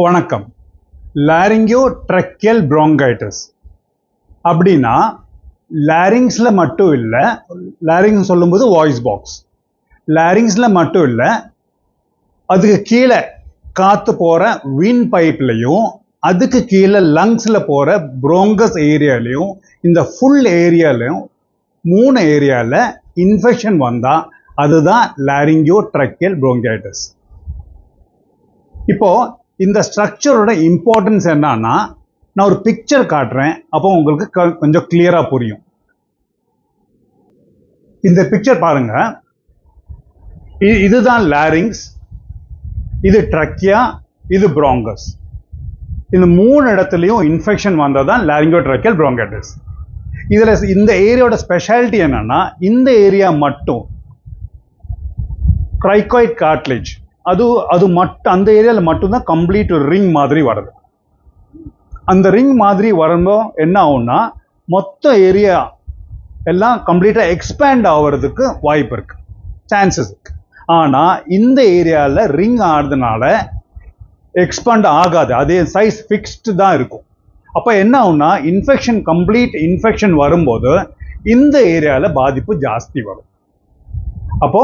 வணக்கம். லாரிங்கியோட்ரக்கியல் bronchitis அப்படின்னா லாரிங்ஸ்ல மட்டும் இல்லை, லாரிங்ஸ் சொல்லும்போது வாய்ஸ் பாக்ஸ், லாரிங்ஸ்ல மட்டும் இல்லை, அதுக்கு கீழே காத்து போற வின் பைப்லையும் அதுக்கு கீழே லங்ஸ்ல போற ப்ரோங்கஸ் ஏரியாலையும் இந்த ஃபுல் ஏரியாலையும் 3 ஏரியால இன்ஃபெக்ஷன் வந்தா அதுதான் லாரிங்கியோட்ரக்கியல் bronchitis. இப்போ இந்த ஸ்ட்ரக்சரோட இம்பார்ட்டன்ஸ் என்னன்னா, நான் ஒரு பிக்சர் காட்டுறேன், அப்போ உங்களுக்கு கொஞ்சம் கிளியரா புரியும். இந்த பிக்சர் பாருங்க, இதுதான் லாரிங்ஸ், இது ட்ரக்கியா, இது ப்ராங்கஸ். இந்த 3 இடத்துலையும் இன்ஃபெக்ஷன் வந்ததான் லாரிங்கியோட்ரக்கியல் bronchitis. இதுல இந்த ஏரியாவோட ஸ்பெஷாலிட்டி என்னன்னா, இந்த ஏரியா மட்டும் கிரைகாய்ட் கார்ட்லேஜ், அது மட்டும் அந்த ஏரியாவில் மட்டும்தான் கம்ப்ளீட் ஒரு ரிங் மாதிரி வருது. அந்த ரிங் மாதிரி வரும்போது என்ன ஆகும்னா, மொத்த ஏரியா எல்லாம் கம்ப்ளீட்டா எக்ஸ்பேண்ட் ஆகிறதுக்கு வாய்ப்பு இருக்கு, சான்சஸ் இருக்கு. ஆனா இந்த ஏரியாவில் ரிங் ஆகிறதுனால எக்ஸ்பேண்ட் ஆகாது, அதே சைஸ் ஃபிக்ஸ்டு தான் இருக்கும். அப்ப என்ன ஆகும்னா, கம்ப்ளீட் இன்ஃபெக்ஷன் வரும்போது இந்த ஏரியாவில் பாதிப்பு ஜாஸ்தி வரும். அப்போ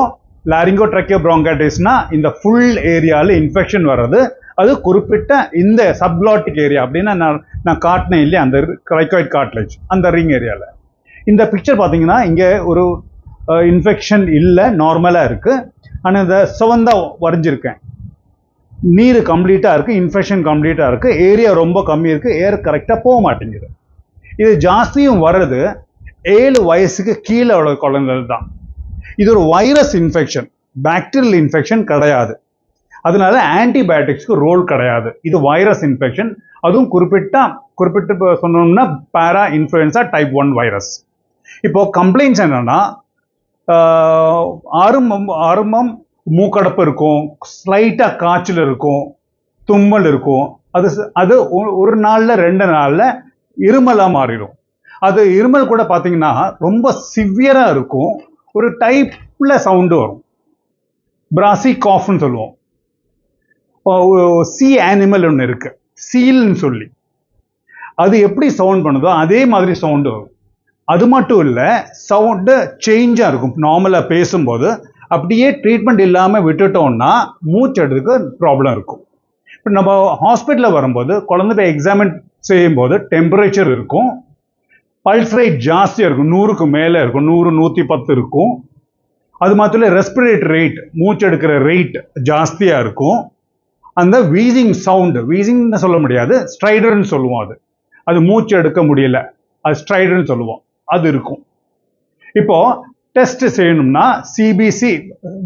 லாரிங்கியோட்ரக்கியல் bronchitisனா இந்த ஃபுல் ஏரியாவில் இன்ஃபெக்ஷன் வர்றது, அது குறிப்பிட்ட இந்த சப்குளாட்டிக் ஏரியா அப்படின்னா நான் காட்டினேன் இல்லையா, அந்த கிரைகாய்ட் கார்ட்லேஜ், அந்த ரிங் ஏரியாவில். இந்த பிக்சர் பார்த்தீங்கன்னா இங்கே ஒரு இன்ஃபெக்ஷன் இல்லை, நார்மலாக இருக்கு. ஆனால் இந்த சிவந்தா வரைஞ்சிருக்கேன், நீர் கம்ப்ளீட்டாக இருக்கு, இன்ஃபெக்ஷன் கம்ப்ளீட்டாக இருக்கு, ஏரியா ரொம்ப கம்மி இருக்கு, ஏர் கரெக்டாக போக மாட்டேங்குது. இது ஜாஸ்தியும் வர்றது 7 வயசுக்கு கீழே உள்ள குழந்தைகள் தான். இது ஒரு வைரஸ் இன்ஃபெக்ஷன், பாக்டீரியல் இன்ஃபெக்ஷன் கிடையாது. அதனால ஆன்டிபயோட்டிக்ஸ்க்கு ரோல் கிடையாது. இது வைரஸ் இன்ஃபெக்ஷன், அதுவும் குறிப்பிட்டு சொன்னோம்னா பாரா இன்ஃப்ளூயன்சா டைப் 1 வைரஸ். இப்போ கம்ப்ளைண்ட்ஸ் என்னன்னா, ஆரம்பம் மூக்கடப்பு இருக்கும், ஸ்லைட்டா காய்ச்சல் இருக்கும், தும்மல் இருக்கும். அது ஒரு நாள்ல 2 நாள்ல இருமலா மாறிடும். அது இருமல் கூட பார்த்தீங்கன்னா ரொம்ப சிவியரா இருக்கும், ஒரு டைப்ல சவுண்டு வரும், பிராசி காஃப்னு சொல்லுவோம். சி அனிமல் ஒன்று இருக்கு, சீல்னு சொல்லி, அது எப்படி சவுண்ட் பண்ணுதோ அதே மாதிரி சவுண்டு வரும். அது மட்டும் இல்லை, சவுண்டு சேஞ்சாக இருக்கும். நார்மலாக பேசும்போது அப்படியே ட்ரீட்மெண்ட் இல்லாமல் விட்டுட்டோம்னா மூச்செடுக்கு ப்ராப்ளம் இருக்கும். இப்போ நம்ம ஹாஸ்பிட்டலில் வரும்போது குழந்தை எக்ஸாமின் செய்யும்போது டெம்பரேச்சர் இருக்கும், பல்ஸ் ரேட் ஜாஸ்தியாக இருக்கும், 100க்கு மேலே இருக்கும், 100 110 இருக்கும். அது மாத்திரம் இல்லை, ரெஸ்பிரேட்டரி ரேட், மூச்செடுக்கிற ரேட் ஜாஸ்தியாக இருக்கும். அந்த வீசிங் சவுண்டு, வீசிங்னு சொல்ல முடியாது, ஸ்ட்ரைடர்னு சொல்லுவோம். அது மூச்சு எடுக்க முடியல, அது ஸ்ட்ரைடர்னு சொல்லுவோம், அது இருக்கும். இப்போ டெஸ்ட் செய்யணும்னா சிபிசி,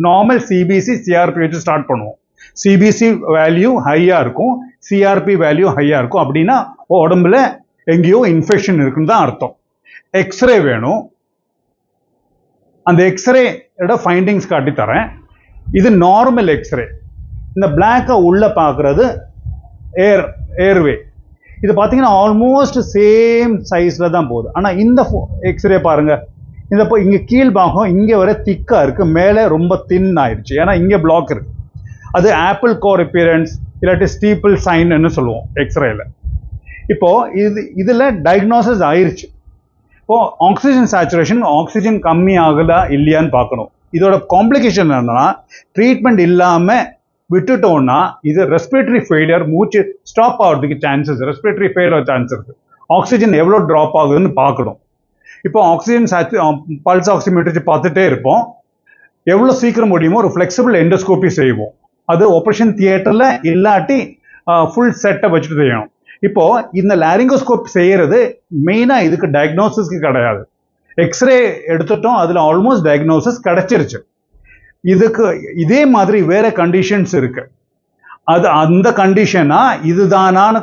நார்மல் சிபிசி சிஆர்பி வச்சு ஸ்டார்ட் பண்ணுவோம். சிபிசி வேல்யூ ஹையா இருக்கும், சிஆர்பி வேல்யூ ஹையா இருக்கும். அப்படின்னா உடம்புல எங்கேயோ இன்ஃபெக்ஷன் இருக்குன்னு தான் அர்த்தம். எக்ஸ்ரே வேணும், அந்த எக்ஸ்ரேயோட ஃபைண்டிங்ஸ் காட்டி தரேன். இது நார்மல் எக்ஸ்ரே. இந்த பிளாக்கை உள்ள பார்க்கறது ஏர்வே. இது பார்த்தீங்கன்னா ஆல்மோஸ்ட் சேம் சைஸ்ல தான் போகுது. ஆனால் இந்த எக்ஸ்ரே பாருங்க, இங்க கீழ் பாகம் இங்கே வர திக்கா இருக்கு, மேலே ரொம்ப தின் ஆயிடுச்சு, ஏன்னா இங்கே பிளாக் இருக்கு. அது ஆப்பிள் கோர் அப்பியரன்ஸ் இல்லாட்டி ஸ்டீப்பிள் சைன்னு சொல்லுவோம் எக்ஸ்ரேல. இப்போ இதுல டயக்னோசிஸ் ஆயிருச்சு. இப்போ ஆக்சிஜன் சேச்சுரேஷன், ஆக்சிஜன் கம்மி ஆகுதா இல்லையான்னு பார்க்கணும். இதோட காம்ப்ளிகேஷன் என்னன்னா, ட்ரீட்மெண்ட் இல்லாம விட்டுட்டோம்னா இது ரெஸ்பிரேட்டரி ஃபெயிலியர், மூச்சு ஸ்டாப் ஆகிறதுக்கு சான்சஸ், ரெஸ்பிரேட்டரி ஃபெயிலியர் சான்ஸ் இருக்கு. ஆக்சிஜன் எவ்வளோ ட்ராப் ஆகுதுன்னு பார்க்கணும். இப்போ ஆக்சிஜன் பல்ஸ் ஆக்சிமீட்டர் பார்த்துட்டே இருப்போம். எவ்வளோ சீக்கிரம் முடியுமோ ஒரு ஃபிளெக்சிபிள் எண்டோஸ்கோபி செய்வோம். அது ஆப்ரேஷன் தியேட்டர்ல இல்லாட்டி ஃபுல் செட்டை வச்சுட்டு செய்யணும். இப்போ இந்த லாரிங்கோஸ்கோப் செய்யறது மெயினா இதுக்கு டயக்னோசிஸ்க்கு கிடையாது. எக்ஸ்ரே எடுத்துட்டோம், அதுல ஆல்மோஸ்ட் டயக்னோசிஸ் கிடைச்சிருச்சு. இதுக்கு இதே மாதிரி வேற கண்டிஷன்ஸ் இருக்கு, அது அந்த கண்டிஷனா இதுதானான்னு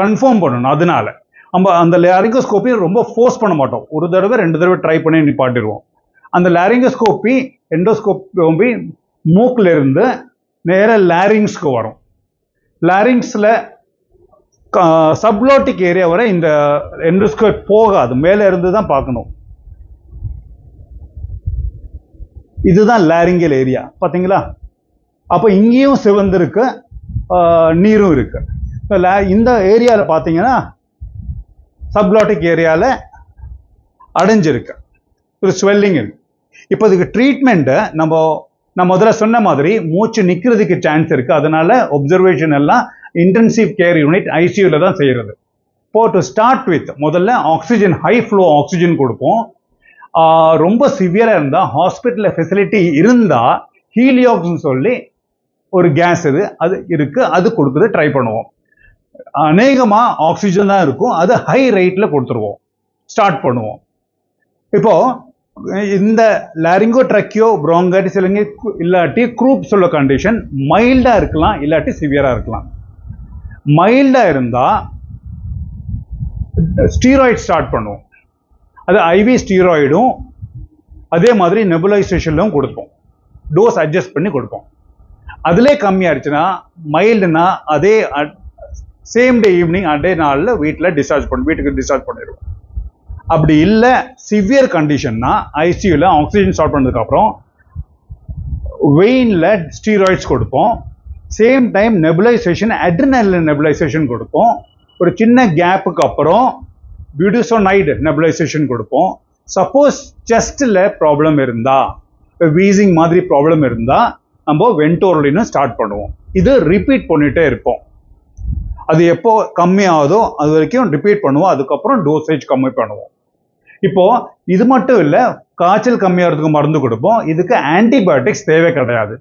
கன்ஃபார்ம் பண்ணணும். அதனால நம்ம அந்த லாரிங்கோஸ்கோப்பி ரொம்ப ஃபோர்ஸ் பண்ண மாட்டோம், ஒரு தடவை 2 தடவை ட்ரை பண்ணி நிப்பாட்டிடுவோம். அந்த லாரிங்கோஸ்கோப்பி எண்டோஸ்கோப்பி மூக்குல இருந்து நேர லாரிங்ஸ்க்கு வரும். லாரிங்ஸ்ல சப்குளாட்டிக் ஏரியா வரை இந்த எண்டோஸ்கோப் போகாது, மேல இருந்து தான் பார்க்கணும். இதுதான் லாரிங்கல் ஏரியா, பாத்தீங்களா? அப்போ இங்கேயும் சிவந்திருக்கு, நீரும் இருக்கு. இந்த ஏரியாவில் பார்த்தீங்கன்னா சப்குளாட்டிக் ஏரியாவில் அடைஞ்சிருக்கு, ஒரு ஸ்வெல்லிங் இருக்கு. இப்போ இதுக்கு ட்ரீட்மெண்ட்டு நான் முதல்ல சொன்ன மாதிரி மூச்சு நிற்கிறதுக்கு சான்ஸ் இருக்கு. அதனால ஒப்சர்வேஷன் எல்லாம் இன்டென்சிவ் கேர் யூனிட் ஐசியூவில் தான் செய்கிறது. இப்போ டு ஸ்டார்ட் வித் முதல்ல ஆக்சிஜன், ஹை ஃப்ளோ ஆக்சிஜன் கொடுப்போம். ரொம்ப சிவியராக இருந்தால் ஹாஸ்பிட்டலில் ஃபெசிலிட்டி இருந்தால் ஹீலியாக்ஸ்ன்னு சொல்லி ஒரு கேஸ் அது இருக்கு, அது கொடுக்குறது ட்ரை பண்ணுவோம். அநேகமாக ஆக்சிஜன் தான் இருக்கும், அது ஹை ரேட்டில் கொடுத்துருவோம், ஸ்டார்ட் பண்ணுவோம். இப்போ இந்த லாரிங்கோட்ரக்கியோ ப்ரோங்கைட்டிஸ் இல்லாட்டி க்ரூப் சொல்ல கண்டிஷன் மைல்டாக இருக்கலாம், இல்லாட்டி சிவியராக இருக்கலாம். மைல்டாக இருந்தால் ஸ்டீராய்ட் ஸ்டார்ட் பண்ணுவோம். அது ஐவி ஸ்டீராய்டும் அதே மாதிரி நெபுலைசேஷன்லும் கொடுப்போம், டோஸ் அட்ஜஸ்ட் பண்ணி கொடுப்போம். அதிலே கம்மியாகிடுச்சுன்னா மைல்டுனா அதே சேம் டே ஈவினிங் அதே நாளில் வீட்டுக்கு டிஸ்சார்ஜ் பண்ணிடுவோம். அப்படி இல்லை சிவியர் கண்டிஷன்னா ஐசியூவில் ஆக்சிஜன் ஸ்டார்ட் பண்ணதுக்கப்புறம் வெயினில் ஸ்டீராய்ட்ஸ் கொடுப்போம். Same time nebulisation, adrenaline nebulisation கொடுப்போம். ஒரு சின்ன கேப்புக்கு அப்புறம் பியூட்டிசோனைடு நெபுலைசேஷன் கொடுப்போம். சப்போஸ் செஸ்டில் ப்ராப்ளம் இருந்தால், வீசிங் மாதிரி ப்ராப்ளம் இருந்தால் நம்ம வென்டோரலினும் ஸ்டார்ட் பண்ணுவோம். இது ரிப்பீட் பண்ணிகிட்டே இருப்போம். அது எப்போ கம்மியாகுதோ அது வரைக்கும் ரிப்பீட் பண்ணுவோம். அதுக்கப்புறம் டோசேஜ் கம்மி பண்ணுவோம். இப்போ இது மட்டும் இல்லை, காய்ச்சல் கம்மியாகிறதுக்கு மருந்து கொடுப்போம். இதுக்கு ஆன்டிபயோட்டிக்ஸ் தேவை கிடையாது.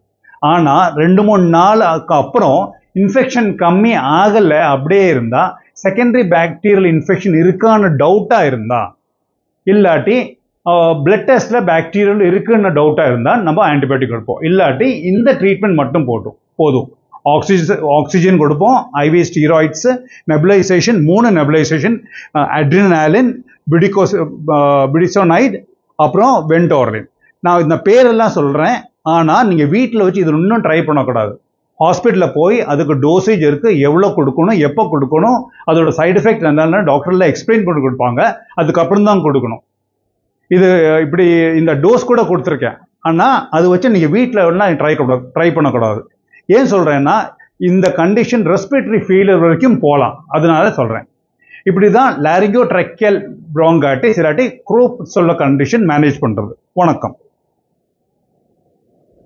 ஆனால் 2-3 நாளுக்கு அப்புறம் இன்ஃபெக்ஷன் கம்மி ஆகலை அப்படியே இருந்தால், செகண்டரி பாக்டீரியல் இன்ஃபெக்ஷன் இருக்கான்னு டவுட்டாக இருந்தா, இல்லாட்டி பிளட் டெஸ்ட்டில் பாக்டீரியல் இருக்குன்னு டவுட்டாக இருந்தால் நம்ம ஆன்டிபயோட்டிக் கொடுப்போம். இல்லாட்டி இந்த ட்ரீட்மெண்ட் மட்டும் போதும். ஆக்சிஜன் கொடுப்போம், IV steroids, nebulization 3 nebulization, adrenaline, budesonide, அப்புறம் வென்டோரலின். நான் இந்த பேரெல்லாம் சொல்கிறேன், ஆனால் நீங்கள் வீட்டில் வச்சு இது இன்னும் ட்ரை பண்ணக்கூடாது. ஹாஸ்பிட்டலில் போய் அதுக்கு டோசேஜ் இருக்குது, எவ்வளோ கொடுக்கணும், எப்போ கொடுக்கணும், அதோட சைடு எஃபெக்ட் என்னன்னா டாக்டரில் எக்ஸ்பிளைன் பண்ணி கொடுப்பாங்க, அதுக்கப்புறம் தான் கொடுக்கணும். இது இப்படி இந்த டோஸ் கூட கொடுத்துருக்கேன், ஆனால் அது வச்சு நீங்கள் வீட்டில் எல்லாம் ட்ரை பண்ணக்கூடாது. ஏன் சொல்கிறேன்னா, இந்த கண்டிஷன் ரெஸ்பிரேட்டரி ஃபெயிலியர் வரைக்கும் போகலாம், அதனால சொல்கிறேன். இப்படி தான் லாரிங்கோட்ரக்கியல் ப்ரோங்கைட்டிஸ் இல்லாட்டி க்ரூப் சொல்ல கண்டிஷன் மேனேஜ் பண்ணுறது. வணக்கம்.